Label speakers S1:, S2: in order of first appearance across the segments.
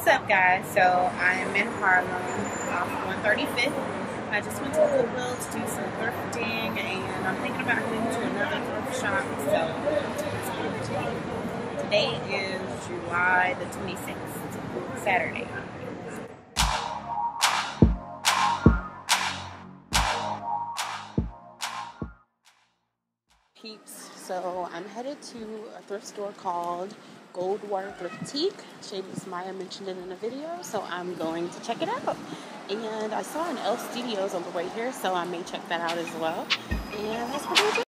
S1: What's up, guys? So I'm in Harlem off 135th. I just went to Goodwill to do some thrifting, and I'm thinking about heading to another thrift shop. So today is July the 26th, Saturday. Peeps, so I'm headed to a thrift store called Goldwater Thriftique. Shameless Maya mentioned it in a video, so I'm going to check it out. And I saw an Elf Studios on the way here, so I may check that out as well. And that's what we'll do.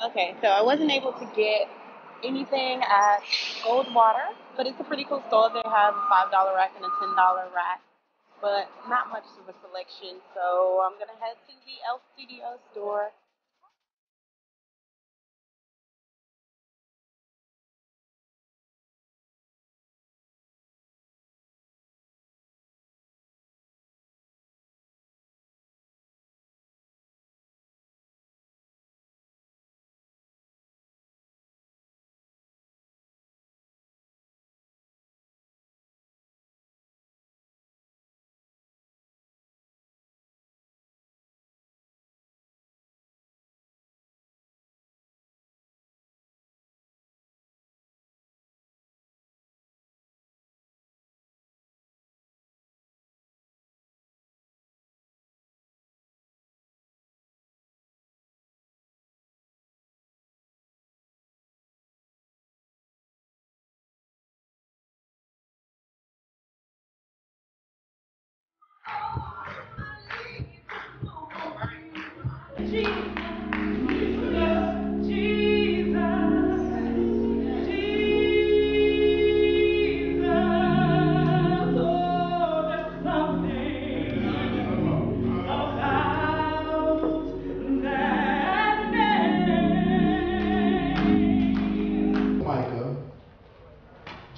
S1: Okay, so I wasn't able to get anything at Goldwater, but it's a pretty cool store. They have a $5 rack and a $10 rack, but not much of a selection. So I'm going to head to the Elf Studio store.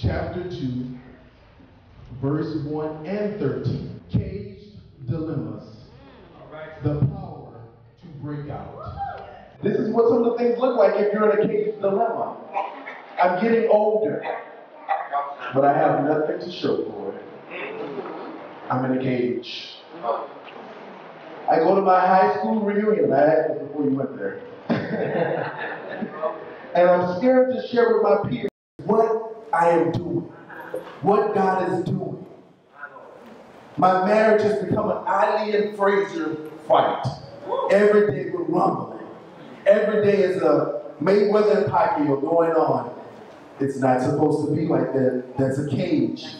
S2: Chapter 2, verse 1 and 13. Caged dilemmas. The power to break out. This is what some of the things look like if you're in a caged dilemma. I'm getting older, but I have nothing to show for it. I'm in a cage. I go to my high school reunion. I had this before you went there. And I'm scared to share with my peers what I am doing, what God is doing. My marriage has become an Ali and Frazier fight. Every day we're rumbling. Every day is a Mayweather and Pacquiao going on. It's not supposed to be like that. That's a cage.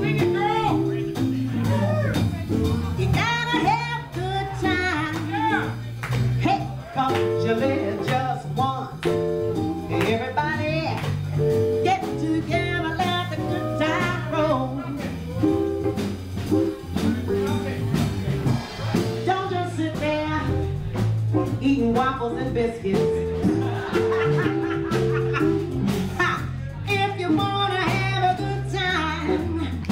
S3: Sing it, girl. You gotta have a good time. Yeah. Hey, come you live just once. Everybody get together, let the good time roll. Don't just sit there eating waffles and biscuits. If you wanna have a good time,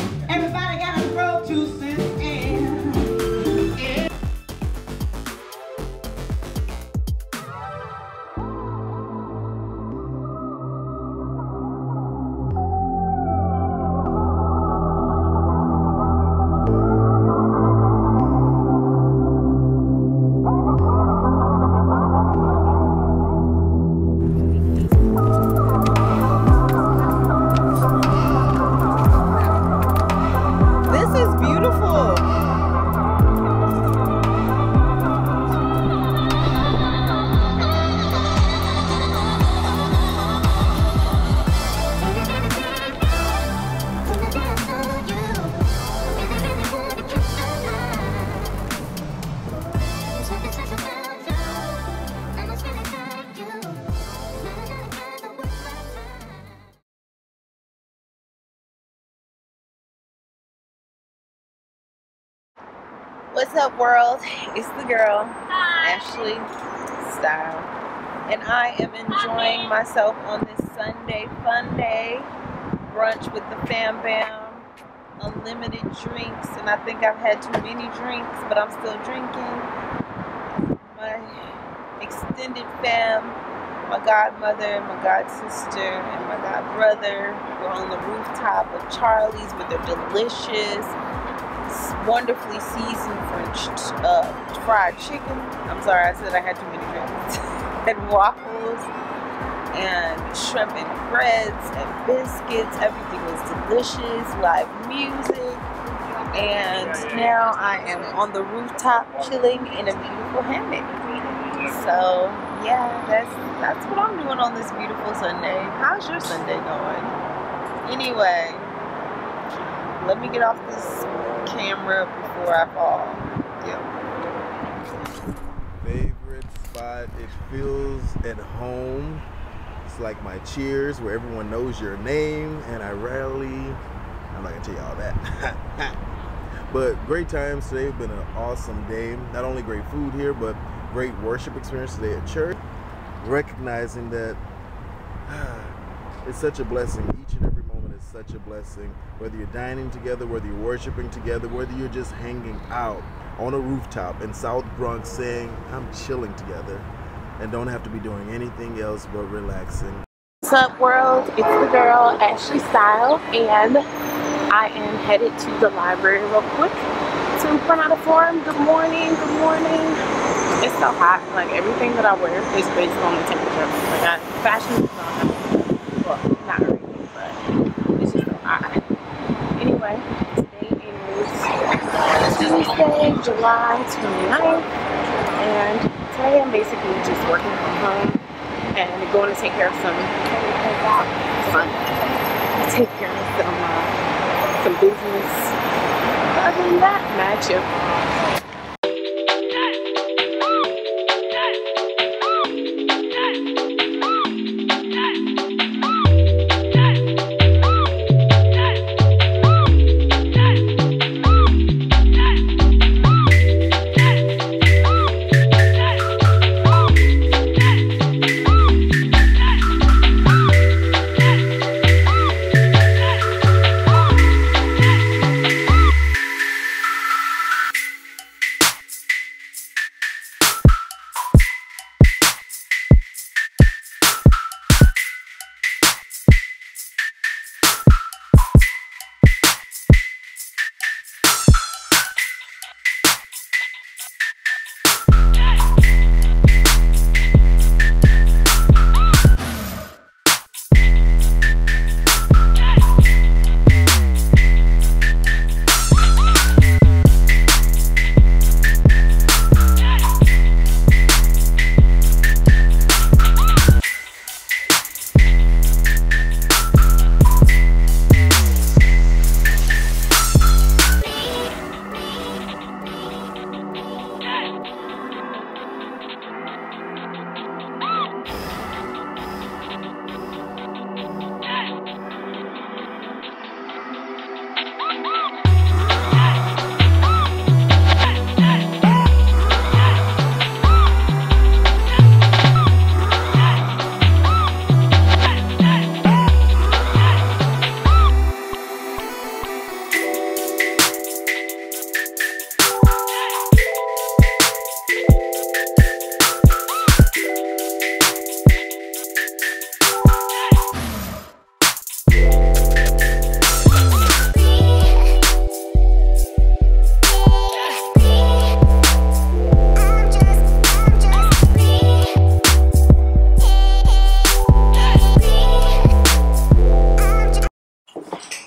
S1: What's up, world? It's the girl, Ashley Style, and I am enjoying myself on this Sunday fun day. Brunch with the fam bam, unlimited drinks, and I think I've had too many drinks, but I'm still drinking. My extended fam, my godmother, my god sister, and my god brother were on the rooftop of Charlie's with their delicious, wonderfully seasoned fried chicken. I'm sorry, I said I had too many drinks. And waffles and shrimp and breads and biscuits. Everything was delicious. Live music. And now I am on the rooftop chilling in a beautiful hammock. So yeah, that's what I'm doing on this beautiful Sunday. How's your Sunday going? Anyway, let me get off this camera before I fall. Yep.
S2: Favorite spot, it feels at home. It's like my Cheers where everyone knows your name, and I'm not gonna tell you all that. But great times today. Have been an awesome day. Not only great food here, but great worship experience today at church. Recognizing that it's such a blessing. Each and every moment is such a blessing. Whether you're dining together, whether you're worshiping together, whether you're just hanging out on a rooftop in South Bronx saying, I'm chilling together, and don't have to be doing anything else but relaxing.
S1: What's up, world? It's the girl, Ashley Style, and I am headed to the library real quick to print out a form. Good morning, good morning. It's so hot. Like, everything that I wear is based on the temperature. Like, fashion is on. Well, not really, but it's just so hot. Anyway, today is Tuesday, July 29th, and today I'm basically just working from home and going to take care of some business. Other than that, mad chill.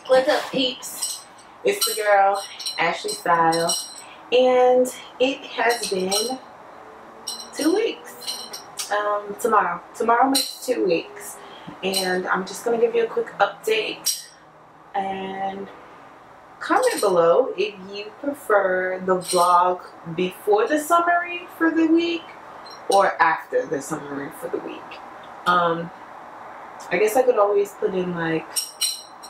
S1: What's up, peeps? It's the girl, Ashley Style, and it has been 2 weeks. Tomorrow makes 2 weeks, and I'm just gonna give you a quick update and comment below if you prefer the vlog before the summary for the week or after the summary for the week. I guess I could always put in like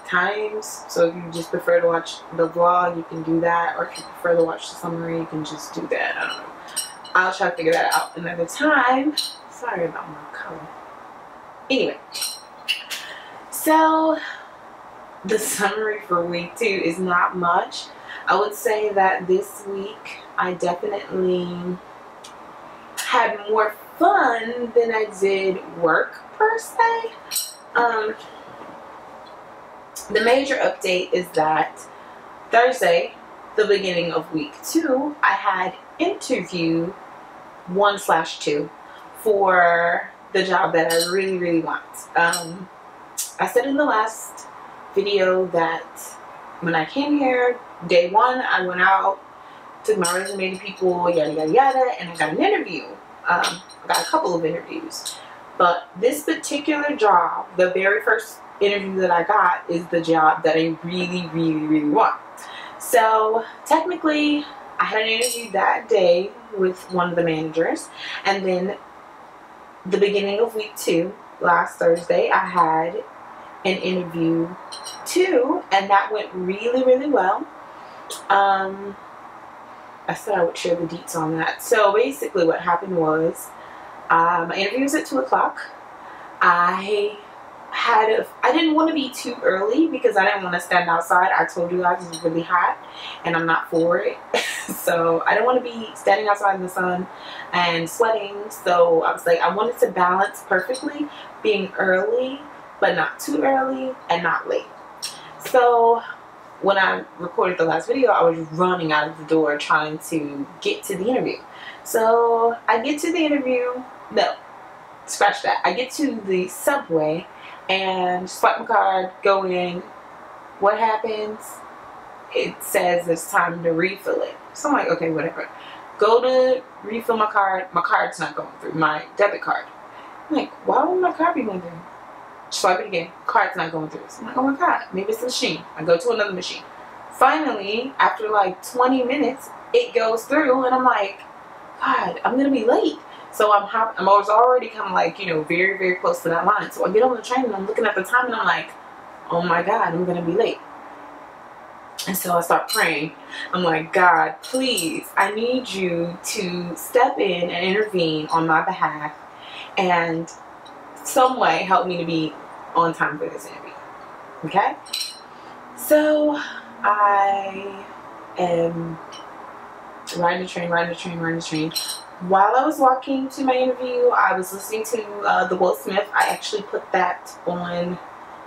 S1: times. So if you just prefer to watch the vlog, you can do that. Or if you prefer to watch the summary, you can just do that. I don't know. I'll try to figure that out another time. Sorry about my color. Anyway, so the summary for week 2 is not much. I would say that this week I definitely had more fun than I did work per se. The major update is that Thursday, the beginning of week 2, I had interview 1/2 for the job that I really want. I said in the last video that when I came here, day 1, I went out, took my resume to people, yada yada yada, and I got an interview. I got a couple of interviews, but this particular job, the very first interview that I got, is the job that I really want. So technically I had an interview that day with one of the managers, and then the beginning of week 2, last Thursday, I had an interview 2, and that went really well. I said I would share the deets on that. So basically what happened was, my interview was at 2 o'clock. I didn't want to be too early because I didn't want to stand outside. I told you guys it was really hot and I'm not for it. So I didn't want to be standing outside in the sun and sweating. So I was like, I wanted to balance perfectly being early but not too early and not late. So when I recorded the last video, I was running out of the door trying to get to the interview. So I get to the interview, no, scratch that. I get to the subway and swipe my card, go in. What happens? It says it's time to refill it. So I'm like, okay, whatever. Go to refill my card. My card's not going through, my debit card. I'm like, why would my card be going through? Swipe it again. Card's not going through. So I'm like, oh my god, maybe it's a machine. I go to another machine. Finally, after like 20 minutes, it goes through, and I'm like, God, I'm gonna be late. So I was already kind of like, you know, very close to that line. So I get on the train and I'm looking at the time and I'm like, oh my God, I'm gonna be late. And so I start praying. I'm like, God, please, I need you to step in and intervene on my behalf and some way help me to be on time for this interview. Okay? So I am riding the train. While I was walking to my interview, I was listening to the Will Smith. I actually put that on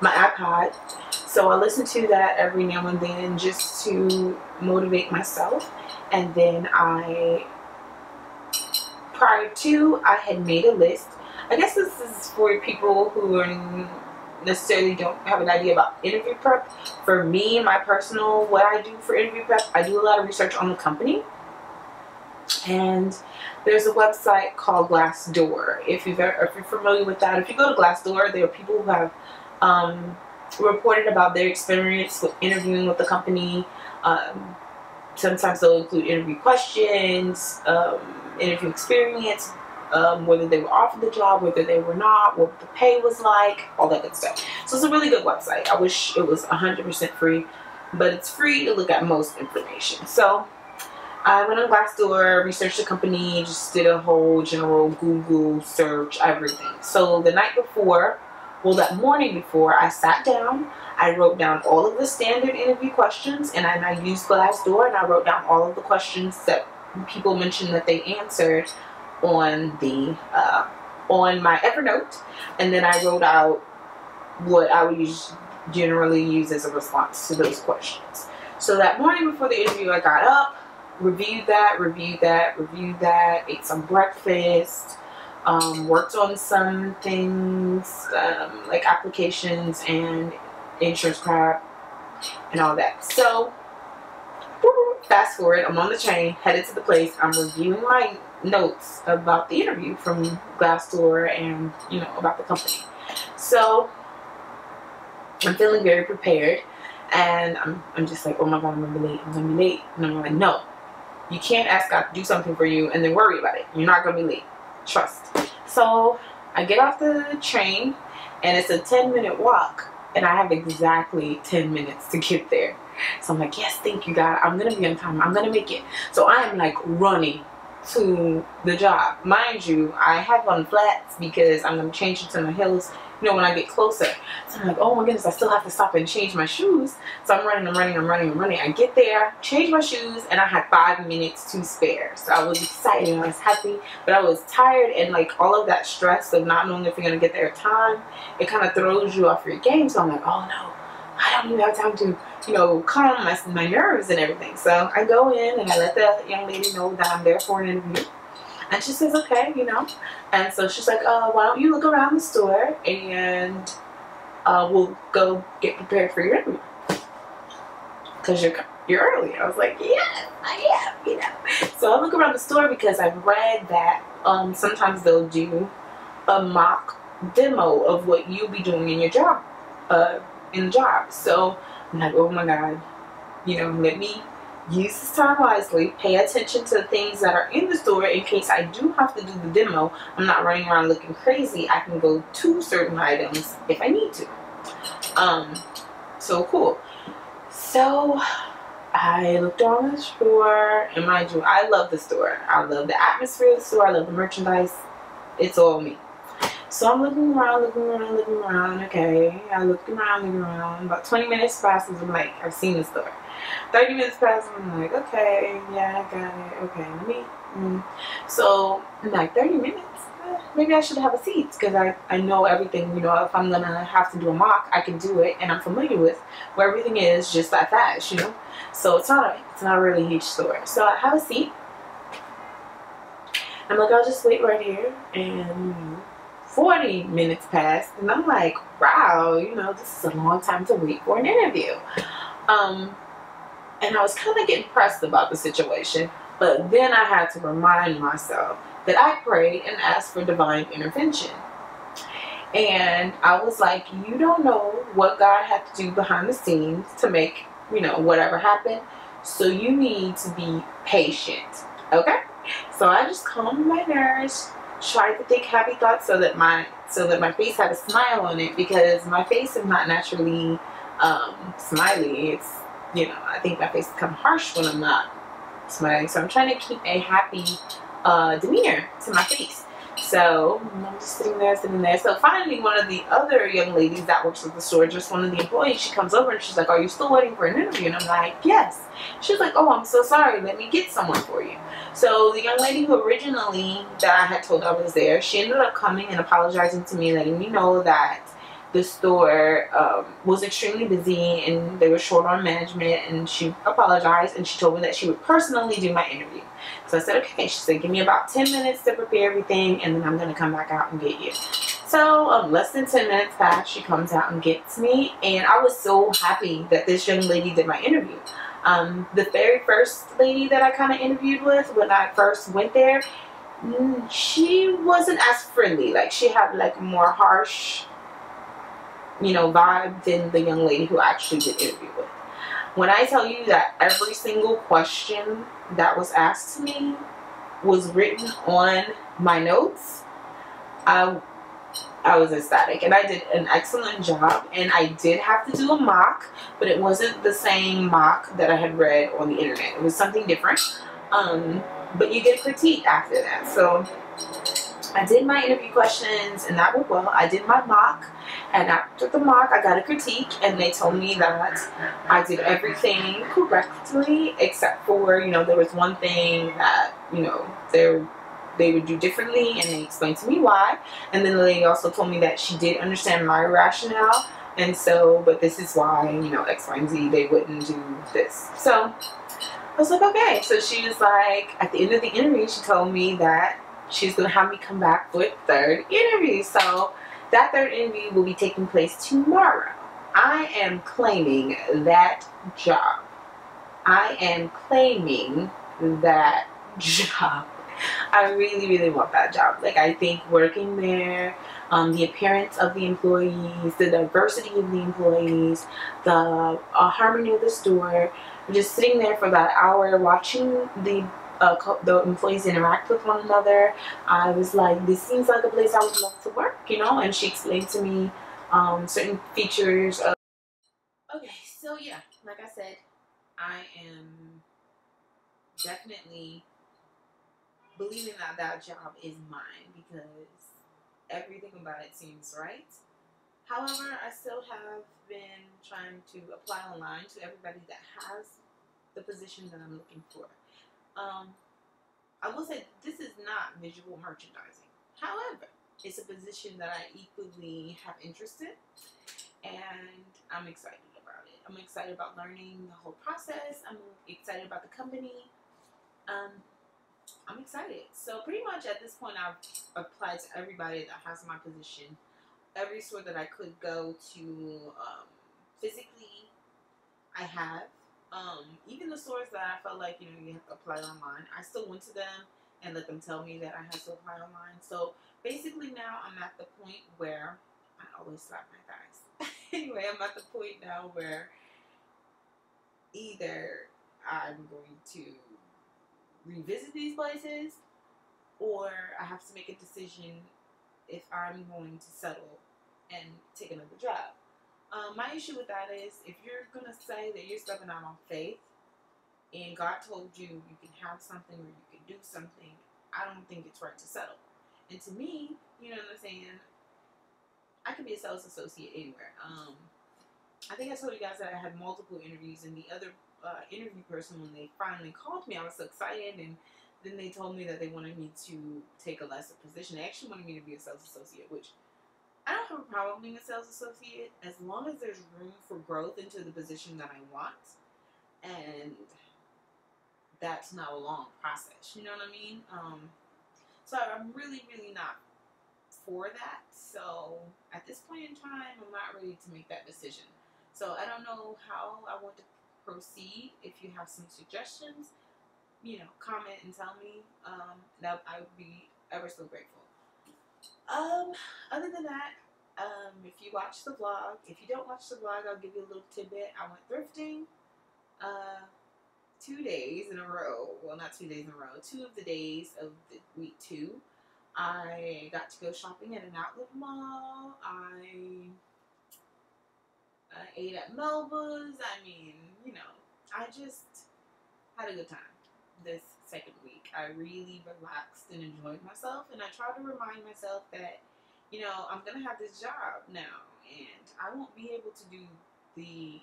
S1: my iPod. So I listen to that every now and then just to motivate myself. And then prior to, I had made a list. I guess this is for people who necessarily don't have an idea about interview prep. For me, my personal, what I do for interview prep, I do a lot of research on the company. And there's a website called Glassdoor. If you're familiar with that, if you go to Glassdoor, there are people who have reported about their experience with interviewing with the company. Sometimes they'll include interview questions, interview experience, whether they were offered the job, whether they were not, what the pay was like, all that good stuff. So it's a really good website. I wish it was 100% free, but it's free to look at most information. So I went on Glassdoor, researched the company, just did a whole general Google search, everything. So the night before, well, that morning before, I sat down, I wrote down all of the standard interview questions, and I used Glassdoor, and I wrote down all of the questions that people mentioned that they answered on the on my Evernote, and then I wrote out what I would generally use as a response to those questions. So that morning before the interview, I got up, reviewed that, ate some breakfast, worked on some things like applications and insurance prep and all that. So fast forward, I'm on the train, headed to the place. I'm reviewing my notes about the interview from Glassdoor and, you know, about the company. So I'm feeling very prepared, and I'm just like, oh my God, I'm gonna be late. And I'm like, no, you can't ask God to do something for you and then worry about it. You're not gonna be late. Trust. So I get off the train, and it's a 10-minute walk
S4: and I have exactly 10 minutes to get there. So I'm like, yes, thank you, God. I'm gonna be on time. I'm gonna make it. So I am like running to the job. Mind you, I have on flats because I'm gonna change into my heels, you know, when I get closer. So I'm like, oh my goodness, I still have to stop and change my shoes. So I'm running. I get there, change my shoes, and I had 5 minutes to spare. So I was excited and I was happy, but I was tired, and like all of that stress of not knowing if you're gonna get there in time, it kind of throws you off your game. So I'm like, oh no, I don't even have time to, you know, calm my nerves and everything. So I go in and I let the young lady know that I'm there for an interview. And she says, okay, you know. And so she's like, why don't you look around the store and we'll go get prepared for your interview. Because you're early. I was like, yeah, I am, you know. So I look around the store because I've read that sometimes they'll do a mock demo of what you'll be doing in your job. So I'm like, oh my God, you know, let me use this time wisely, pay attention to the things that are in the store in case I do have to do the demo. I'm not running around looking crazy. I can go to certain items if I need to. So cool. So I looked around the store, and mind you, I love the store. I love the atmosphere of the store. I love the merchandise. It's all me. So I'm looking around. Okay, I looked around. About 20 minutes passes. I'm like, I've seen the store. 30 minutes passes. I'm like, okay, yeah, I got it. Okay, let me. So I'm like, 30 minutes. Maybe I should have a seat because I know everything. You know, if I'm gonna have to do a mock, I can do it, and I'm familiar with where everything is just that fast. You know, so it's not a really huge store. So I have a seat. I'm like, I'll just wait right here, and 40 minutes passed, and I'm like, wow, you know, this is a long time to wait for an interview. And I was kind of getting pressed about the situation, but then I had to remind myself that I prayed and asked for divine intervention. And I was like, you don't know what God had to do behind the scenes to make, you know, whatever happened. So you need to be patient. Okay? So I just calmed my nerves, tried to think happy thoughts so that my face had a smile on it, because my face is not naturally smiley. It's, you know, I think my face becomes harsh when I'm not smiling. So I'm trying to keep a happy demeanor to my face. So I'm just sitting there. So finally, one of the other young ladies that works at the store, just one of the employees, she comes over and she's like, are you still waiting for an interview? And I'm like, yes. She's like, oh, I'm so sorry. Let me get someone for you. So the young lady who originally that I had told I was there, she ended up coming and apologizing to me, letting me know that the store was extremely busy and they were short on management, and she apologized and she told me that she would personally do my interview. So I said, okay. She said, give me about 10 minutes to prepare everything, and then I'm going to come back out and get you. So less than 10 minutes passed, she comes out and gets me, and I was so happy that this young lady did my interview. The very first lady that I kind of interviewed with when I first went there, she wasn't as friendly. Like, she had like a more harsh, you know, vibe than the young lady who I actually did interview with. When I tell you that every single question that was asked to me was written on my notes, I was ecstatic, and I did an excellent job. And I did have to do a mock, but it wasn't the same mock that I had read on the internet. It was something different. But you get critiqued after that. So I did my interview questions, and that went well. I did my mock, and after the mock, I got a critique, and they told me that I did everything correctly, except for, you know, there was one thing that, you know, they would do differently, and they explained to me why. And then the lady also told me that she did understand my rationale, and so, but this is why, you know, X, Y, and Z, they wouldn't do this. So I was like, okay. So she was like, at the end of the interview, she told me that she's going to have me come back for a third interview. So that third interview will be taking place tomorrow. I am claiming that job. I am claiming that job. I really, really want that job. Like, I think working there, the appearance of the employees, the diversity of the employees, the harmony of the store, just sitting there for that hour watching the employees interact with one another, I was like, this seems like a place I would love to work, you know. And she explained to me certain features of. Okay, so yeah, like I said, I am definitely believing that that job is mine because everything about it seems right. However, I still have been trying to apply online to everybody that has the position that I'm looking for. I will say this is not visual merchandising. However, it's a position that I equally have interest in, and I'm excited about it. I'm excited about learning the whole process. I'm excited about the company. I'm excited. So pretty much at this point, I've applied to everybody that has my position. Every store that I could go to physically, I have. Even the stores that I felt like, you have to apply online, I still went to them and let them tell me that I had to apply online. So basically now I'm at the point where, I always slap my thighs. Anyway, I'm at the point now where either I'm going to revisit these places or I have to make a decision if I'm going to settle and take another job. My issue with that is if you're going to say that you're stepping out on faith and God told you you can have something or you can do something, I don't think it's right to settle. And to me, you know what I'm saying, I could be a sales associate anywhere. I think I told you guys that I had multiple interviews, and the other interview person, when they finally called me, I was so excited, and then they told me that they wanted me to take a lesser position. They actually wanted me to be a sales associate, which I don't have a problem being a sales associate as long as there's room for growth into the position that I want, and that's not a long process. You know what I mean? So I'm really, really not for that. So at this point in time, I'm not ready to make that decision. So I don't know how I want to proceed. If you have some suggestions, comment and tell me. That I would be ever so grateful. Other than that, if you watch the vlog, if you don't watch the vlog, I'll give you a little tidbit. I went thrifting 2 days in a row. Well, not 2 days in a row. 2 of the days of the week 2. I got to go shopping at an outlet mall. I ate at Melba's. I mean, I just had a good time this second week. I really relaxed and enjoyed myself, and I try to remind myself that, I'm going to have this job now, and I won't be able to do the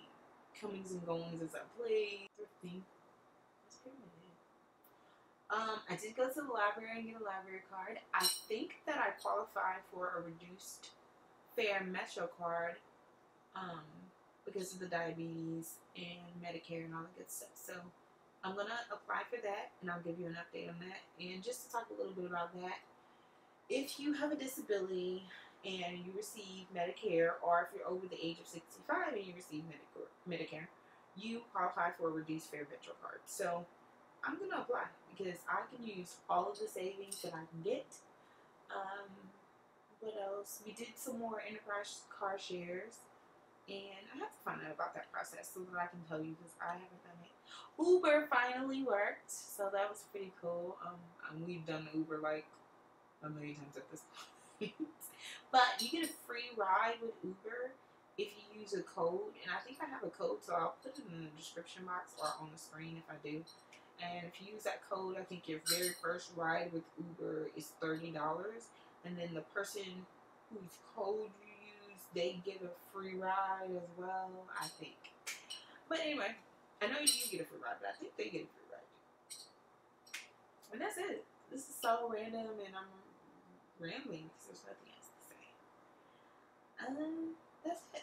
S4: comings and goings as I play thrifting. That's pretty much it. I did go to the library and get a library card. I think that I qualify for a reduced fare Metro card because of the diabetes and Medicare and all that good stuff. So I'm going to apply for that, and I'll give you an update on that. And just to talk a little bit about that, if you have a disability and you receive Medicare, or if you're over the age of 65 and you receive Medicare, you qualify for a reduced fare Metro card. So I'm going to apply because I can use all of the savings that I can get. What else? We did some more enterprise car shares, and I have to find out about that process so that I can tell you because I haven't done it. Uber finally worked, so that was pretty cool. We've done Uber like a million times at this point. But you get a free ride with Uber if you use a code, and I think I have a code, so I'll put it in the description box or on the screen if I do. And if you use that code, I think your very first ride with Uber is $30, and then the person whose code you use, they get a free ride as well, I think. But anyway, I know you get a free ride, but I think they get a free ride. And that's it. This is so random, and I'm rambling because there's nothing else to say. That's it.